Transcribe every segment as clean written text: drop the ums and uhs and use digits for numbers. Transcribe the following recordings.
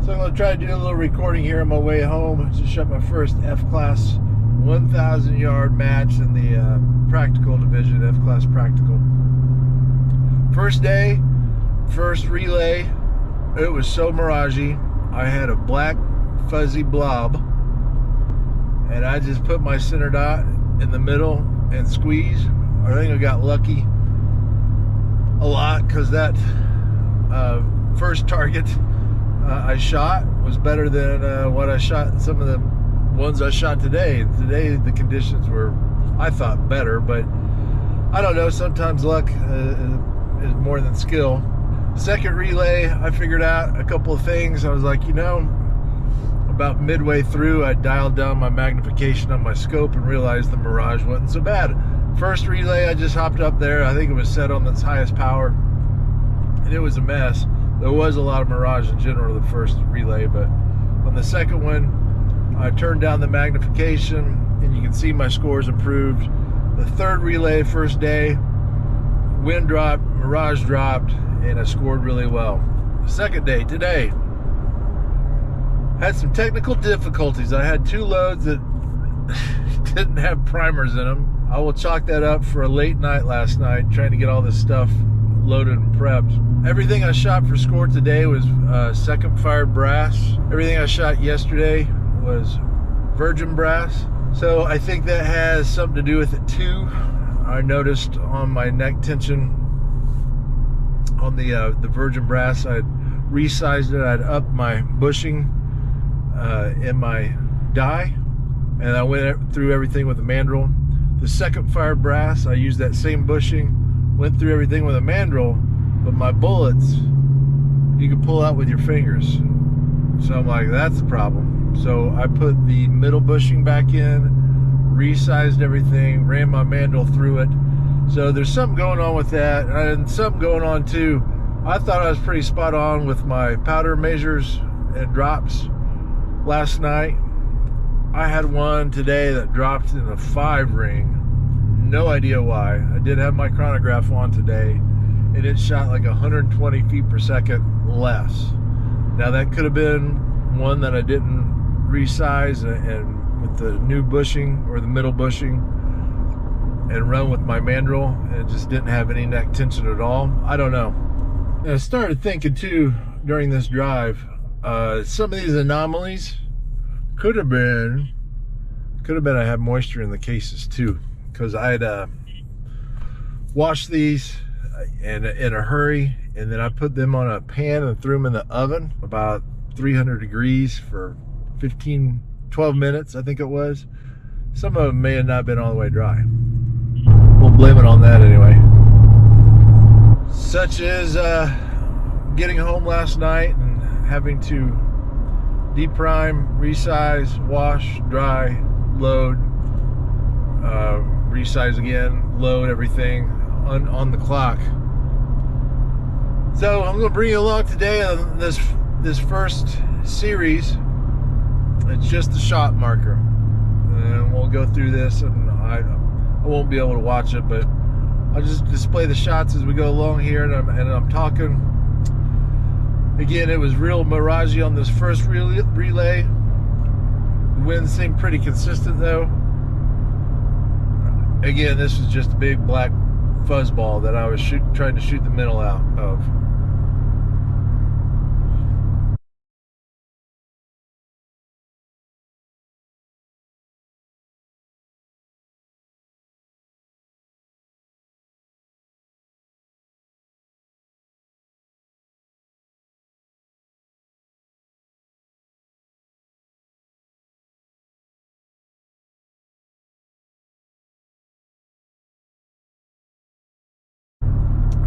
So I'm going to try to do a little recording here on my way home. Just shot my first F-Class 1,000 yard match in the practical division, F-Class practical. First day, first relay, it was so miragey. I had a black fuzzy blob, and I just put my center dot in the middle and squeezed. I think I got lucky a lot because that first target I shot was better than what I shot, some of the ones I shot today. Today the conditions were, I thought, better, but I don't know, sometimes luck is more than skill. Second relay, I figured out a couple of things. I was like, you know, about midway through, I dialed down my magnification on my scope and realized the mirage wasn't so bad. First relay, I just hopped up there. I think it was set on its highest power, and it was a mess. There was a lot of mirage in general the first relay, but on the second one, I turned down the magnification, and you can see my scores improved. The third relay, first day, wind dropped, mirage dropped, and I scored really well. The second day, today, had some technical difficulties. I had two loads that didn't have primers in them. I will chalk that up for a late night last night, trying to get all this stuff loaded and prepped. Everything I shot for score today was second fired brass. Everything I shot yesterday was virgin brass. So I think that has something to do with it too. I noticed on my neck tension on the virgin brass, I'd resized it. I'd upped my bushing in my die, and I went through everything with a mandrel. The second fired brass, I used that same bushing, went through everything with a mandrel, but my bullets you can pull out with your fingers. So I'm like, that's the problem. So I put the middle bushing back in, resized everything, ran my mandrel through it. So there's something going on with that, and something going on too. I thought I was pretty spot on with my powder measures and drops last night. I had one today that dropped in a 5 ring. No idea why. I did have my chronograph on today, and it shot like 120 feet per second less. Now that could have been one that I didn't resize and with the new bushing or the middle bushing and run with my mandrel, and it just didn't have any neck tension at all. I don't know. And I started thinking too during this drive, some of these anomalies could have been I had moisture in the cases too, because I had washed these in a hurry, and then I put them on a pan and threw them in the oven about 300 degrees for 12 minutes, I think it was. Some of them may have not been all the way dry. We'll blame it on that anyway. Such as getting home last night and having to deprime, resize, wash, dry, load, resize again, load everything on the clock. So I'm going to bring you along today on this first series. It's just the shot marker, and we'll go through this, and I won't be able to watch it, but I'll just display the shots as we go along here, and I'm talking. Again, it was real miragey on this first relay. The wind seemed pretty consistent though. Again, this was just a big black fuzzball that I was trying to shoot the middle out of.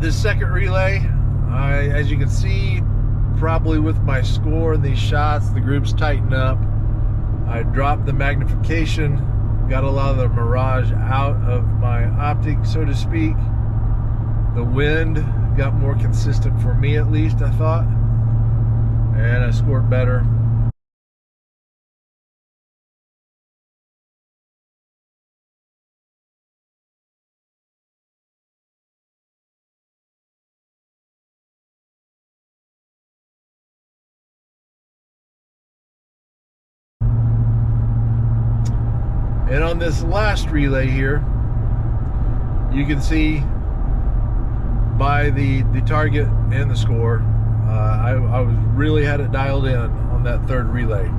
This second relay, as you can see, probably with my score and these shots, the groups tighten up. I dropped the magnification, got a lot of the mirage out of my optic, so to speak. The wind got more consistent for me, at least, I thought, and I scored better. And on this last relay here, you can see by the target and the score, I was really had it dialed in on that third relay.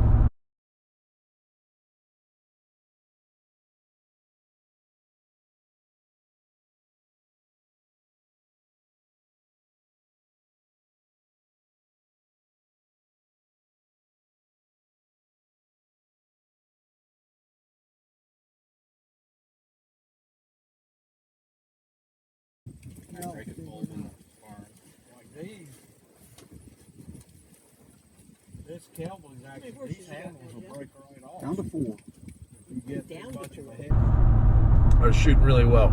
This Cowboys actually, these handles will break right off. Down to 4. You get too much of a head. I was shooting really well.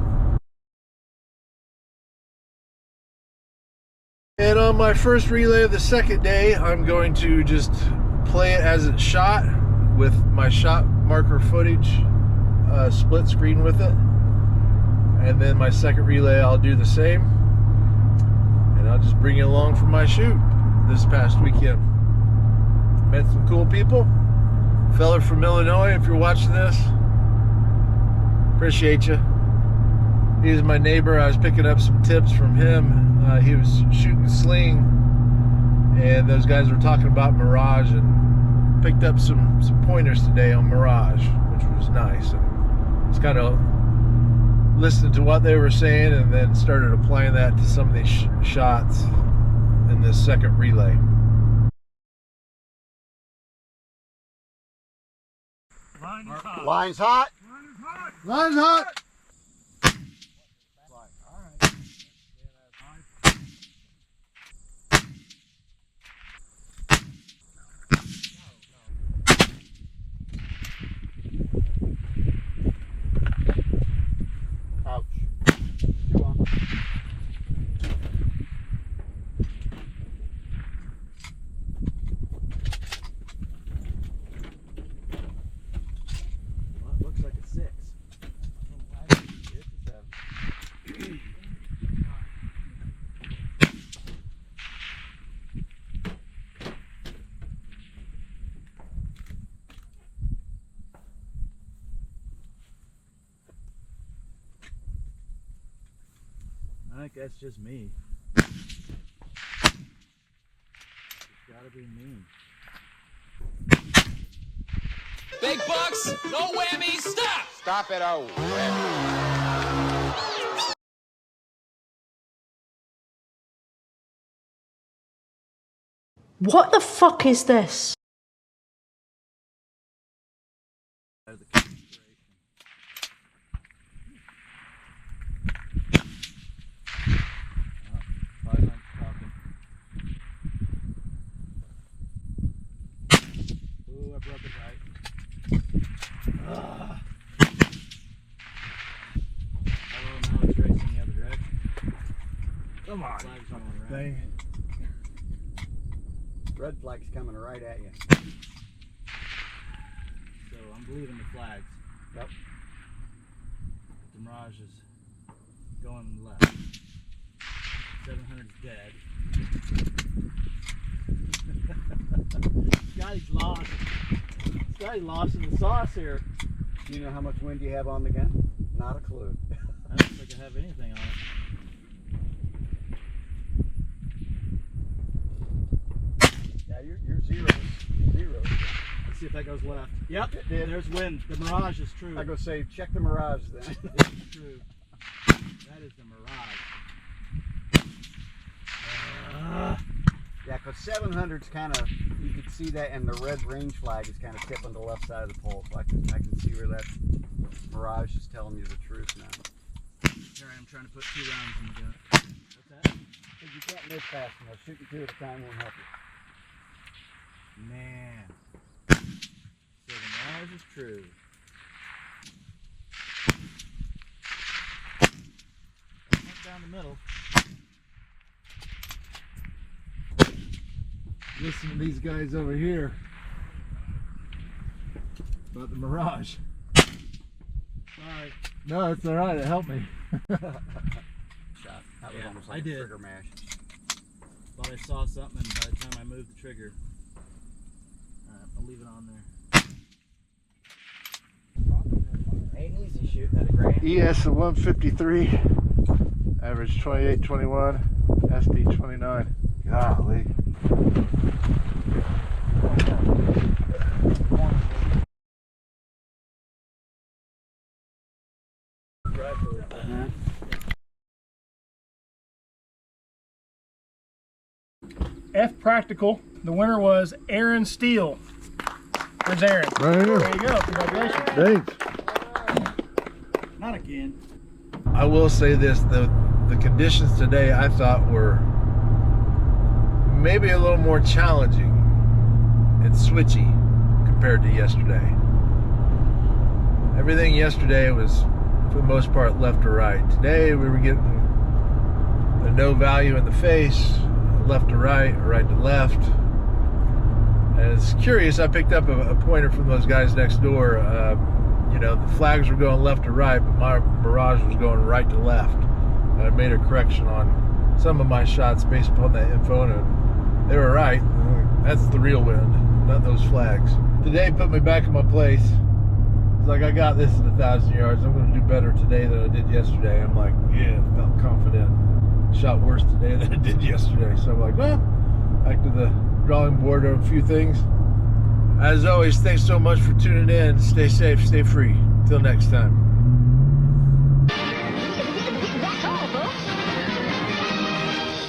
And on my first relay of the second day, I'm going to just play it as it's shot with my shot marker footage, split screen with it. And then my second relay, I'll do the same. And I'll just bring you along for my shoot this past weekend. Met some cool people. Fella from Illinois, if you're watching this, appreciate you. He's my neighbor. I was picking up some tips from him. He was shooting sling, and those guys were talking about Mirage, and picked up some pointers today on Mirage, which was nice. And just kind of listening to what they were saying, and then started applying that to some of these shots in this second relay. Line's hot. Line's hot. Line's hot. Ouch. 2 on. Well, it looks like a 6. It's a 7. I think that's just me. It's gotta be me. Big bucks, no whammies, stop! Stop it, oh. What the fuck is this? Ooh, I broke it right. Oh, now it's racing the other direction. Come on. Flag's going around. Thing. Red flag's coming right at you. So I'm believing the flags. Yep. The Mirage is going left. 700's dead. Scotty's lost. Scotty lost in the sauce here. Do you know how much wind you have on the gun? Not a clue. I don't think I have anything on it. Yeah, you're zeros. Let's see if that goes left. Yep, It did. there's wind. The Mirage is true. I go say, check the Mirage then. It's true. That is the Mirage. Yeah, because 700's kind of, you can see that, and the red range flag is kind of tipping the left side of the pole. So I can see where that Mirage is telling you the truth now. Here I am trying to put 2 rounds in the gun. What's that? Because you can't miss fast enough. Shooting 2 at a time won't help you. Man. So the Mirage is true. Went down the middle. Listen to these guys over here about the Mirage. Sorry. No, it's all right. It helped me. Shot. That was Yeah, almost I like a did. trigger mash. Thought I saw something, and by the time I moved the trigger, I'll leave it on there. ES of 153, average 28.21, SD 29. Golly. F practical. The winner was Aaron Steele. Where's Aaron? Right here. There you go. Congratulations. Thanks. Not again. I will say this, the conditions today I thought were maybe a little more challenging and switchy compared to yesterday. Everything yesterday was, for the most part, left to right. Today we were getting a no value in the face, left to right, or right to left. And it's curious, I picked up a pointer from those guys next door. You know, the flags were going left to right, but my barrage was going right to left. And I made a correction on some of my shots based upon that info, and they were right. That's the real wind, not those flags. Today put me back in my place. It's like, I got this at 1,000 yards. I'm going to do better today than I did yesterday. I'm like, yeah, felt confident. Shot worse today than I did yesterday. So I'm like, well, back to the drawing board on a few things. As always, thanks so much for tuning in. Stay safe, stay free. Till next time.